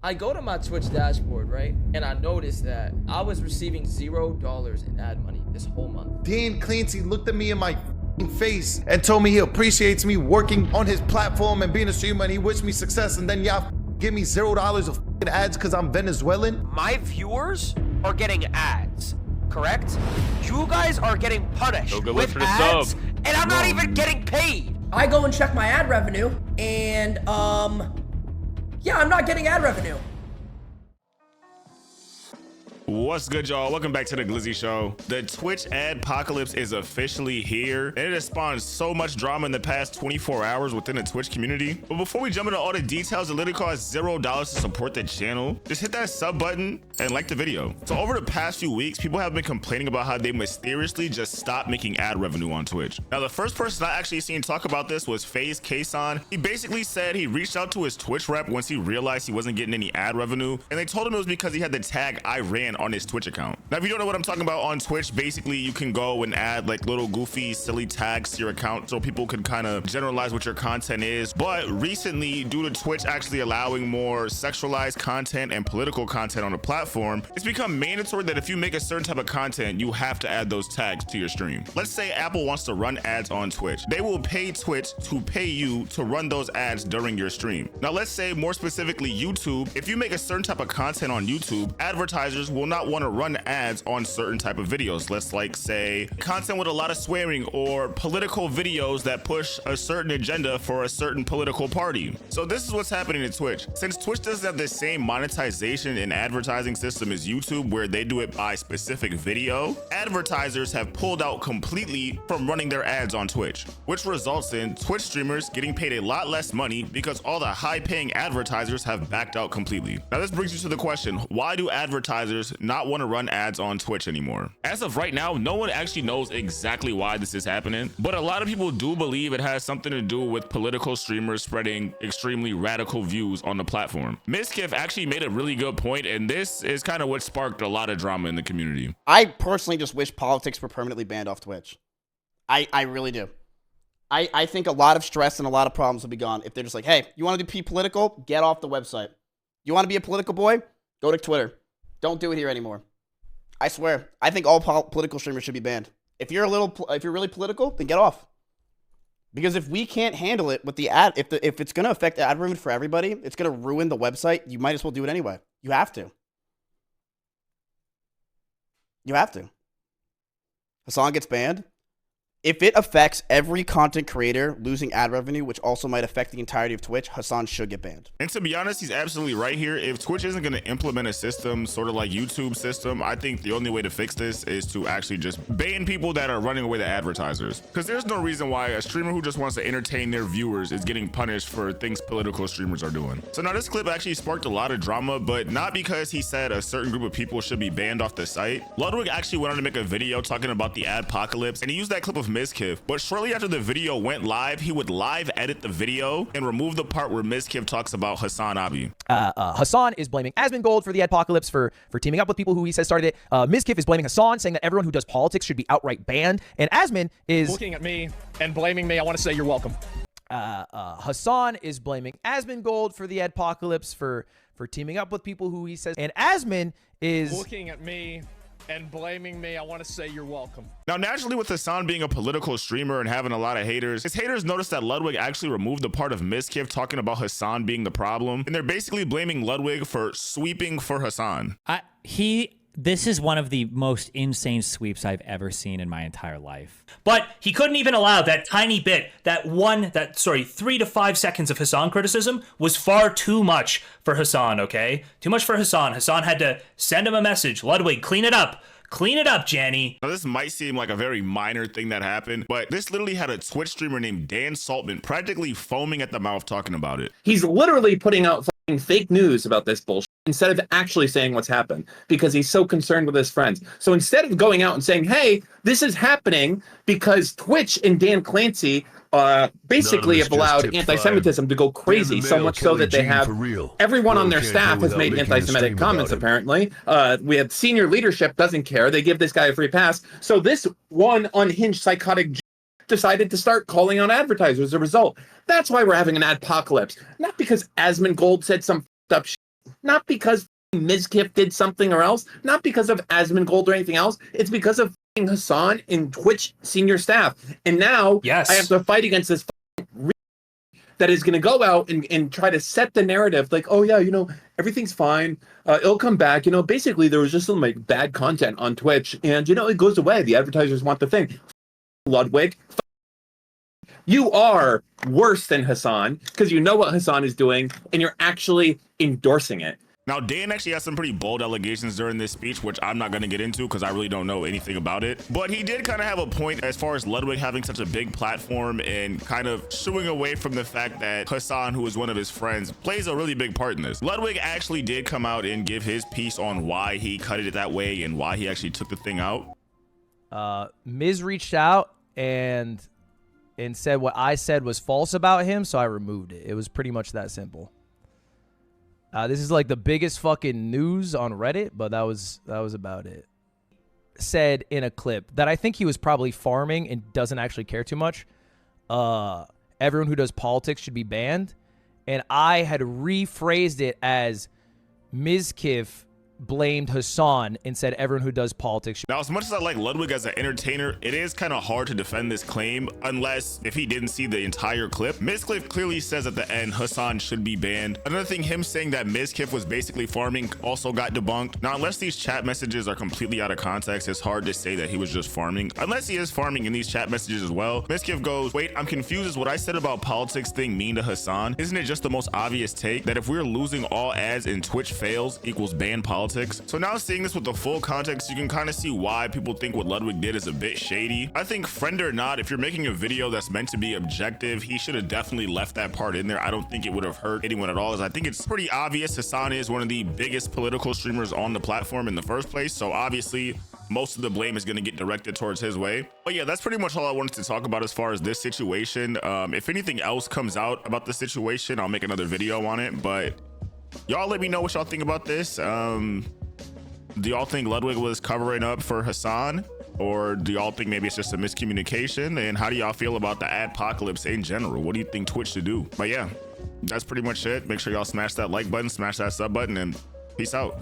I go to my Twitch dashboard, right? And I noticed that I was receiving $0 in ad money this whole month. Dan Clancy looked at me in my face and told me he appreciates me working on his platform and being a streamer, and he wished me success, and then y'all give me $0 of ads because I'm Venezuelan. My viewers are getting ads, correct? You guys are getting punished with ads, and I'm not even getting paid. I go and check my ad revenue, and yeah, I'm not getting ad revenue. What's good, y'all? Welcome back to the Glizzy Show. The Twitch Adpocalypse is officially here, and it has spawned so much drama in the past 24 hours within the Twitch community. But before we jump into all the details, it literally costs $0 to support the channel. Just hit that sub button and like the video. So over the past few weeks, people have been complaining about how they mysteriously just stopped making ad revenue on Twitch. Now, the first person I actually seen talk about this was FaZe Kason. He basically said he reached out to his Twitch rep once he realized he wasn't getting any ad revenue, and they told him it was because he had the tag Iran on his Twitch account. Now, if you don't know what I'm talking about, on Twitch, basically you can go and add like little goofy, silly tags to your account so people can kind of generalize what your content is. But recently, due to Twitch actually allowing more sexualized content and political content on the platform, it's become mandatory that if you make a certain type of content, you have to add those tags to your stream. Let's say Apple wants to run ads on Twitch. They will pay Twitch to pay you to run those ads during your stream. Now, let's say more specifically YouTube. If you make a certain type of content on YouTube, advertisers will not want to run ads on certain type of videos. Let's like say content with a lot of swearing or political videos that push a certain agenda for a certain political party. So this is what's happening in Twitch. Since Twitch doesn't have the same monetization and advertising system as YouTube, where they do it by specific video, advertisers have pulled out completely from running their ads on Twitch, which results in Twitch streamers getting paid a lot less money because all the high-paying advertisers have backed out completely. Now this brings you to the question, why do advertisers not want to run ads on Twitch anymore? As of right now, no one actually knows exactly why this is happening, but a lot of people do believe it has something to do with political streamers spreading extremely radical views on the platform. Mizkif actually made a really good point, and this is kind of what sparked a lot of drama in the community. I personally just wish politics were permanently banned off Twitch. I really do. I think a lot of stress and a lot of problems will be gone if they're just like, hey, you want to be political? Get off the website. You want to be a political boy? Go to Twitter. Don't do it here anymore. I swear. I think all political streamers should be banned. If you're really political, then get off. Because if we can't handle it with the ad, if it's gonna affect ad revenue for everybody, it's gonna ruin the website. You might as well do it anyway. You have to. You have to. Hasan gets banned. If it affects every content creator losing ad revenue, which also might affect the entirety of Twitch, Hasan should get banned. And to be honest, he's absolutely right here. If Twitch isn't going to implement a system sort of like YouTube's system, I think the only way to fix this is to actually just ban people that are running away to advertisers. Because there's no reason why a streamer who just wants to entertain their viewers is getting punished for things political streamers are doing. So now this clip actually sparked a lot of drama, but not because he said a certain group of people should be banned off the site. Ludwig actually went on to make a video talking about the Adpocalypse, and he used that clip of Mizkif. But shortly after the video went live, he would live edit the video and remove the part where Mizkif talks about Hasanabi. Hasan is blaming Asmongold for the Adpocalypse for teaming up with people who he says started it. Mizkif is blaming Hasan, saying that everyone who does politics should be outright banned. And Asmon is looking at me and blaming me. I want to say you're welcome. Hasan is blaming Asmongold for the Adpocalypse for teaming up with people who he says. And Asmon is looking at me and blaming me. I want to say you're welcome. Now, naturally, with Hasan being a political streamer and having a lot of haters, his haters noticed that Ludwig actually removed the part of Mizkif talking about Hasan being the problem, and they're basically blaming Ludwig for sweeping for Hasan. This is one of the most insane sweeps I've ever seen in my entire life. But he couldn't even allow that tiny bit, 3 to 5 seconds of Hasan criticism was far too much for Hasan, okay? Too much for Hasan. Hasan had to send him a message. Ludwig, clean it up. Clean it up, Janny. Now, this might seem like a very minor thing that happened, but this literally had a Twitch streamer named Dan Saltman practically foaming at the mouth talking about it. He's literally putting out fake news about this bullshit instead of actually saying what's happened because he's so concerned with his friends. So instead of going out and saying, hey, this is happening because Twitch and Dan Clancy basically have allowed anti-Semitism to go crazy, so much so that they have everyone on their staff has made anti-Semitic comments, apparently. We have senior leadership doesn't care. They give this guy a free pass. So this one unhinged psychotic decided to start calling on advertisers as a result. That's why we're having an adpocalypse. Not because Asmongold said some up shit. not because Mizkif did something or else, not because of Asmongold or anything else. It's because of Hassan and Twitch senior staff. And now Yes. I have to fight against this that is going to go out and try to set the narrative like, oh yeah, everything's fine. It'll come back. Basically there was just some like bad content on Twitch and it goes away. The advertisers want the thing. Ludwig, you are worse than Hassan because you know what Hassan is doing and you're actually endorsing it. Now, Dan actually has some pretty bold allegations during this speech, which I'm not going to get into because I really don't know anything about it. But he did kind of have a point as far as Ludwig having such a big platform and kind of shooing away from the fact that Hassan, who is one of his friends, plays a really big part in this. Ludwig actually did come out and give his piece on why he cut it that way and why he actually took the thing out. Miz reached out and said what I said was false about him, so I removed it. It was pretty much that simple. This is like the biggest fucking news on Reddit, but that was about it. Said in a clip that I think he was probably farming and doesn't actually care too much. Everyone who does politics should be banned. And I had rephrased it as Mizkif blamed Hassan and said everyone who does politics should. Now, as much as I like Ludwig as an entertainer, it is kind of hard to defend this claim unless if he didn't see the entire clip. Mizkif clearly says at the end Hassan should be banned. Another thing, him saying that Mizkif was basically farming also got debunked. Now, unless these chat messages are completely out of context, it's hard to say that he was just farming. Unless he is farming in these chat messages as well. Mizkif goes, wait, I'm confused. Is what I said about politics thing mean to Hassan? Isn't it just the most obvious take that if we're losing all ads and Twitch fails equals ban politics? So now seeing this with the full context, you can kind of see why people think what Ludwig did is a bit shady. I think, friend or not, if you're making a video that's meant to be objective, he should have definitely left that part in there. I don't think it would have hurt anyone at all, as I think it's pretty obvious Hassan is one of the biggest political streamers on the platform in the first place. So obviously most of the blame is going to get directed towards his way. But yeah, that's pretty much all I wanted to talk about as far as this situation. If anything else comes out about the situation, I'll make another video on it. But y'all let me know what y'all think about this. Do y'all think Ludwig was covering up for Hassan, or do y'all think maybe it's just a miscommunication? And how do y'all feel about the adpocalypse in general? What do you think Twitch should do? But yeah, that's pretty much it. Make sure y'all smash that like button, smash that sub button, and peace out.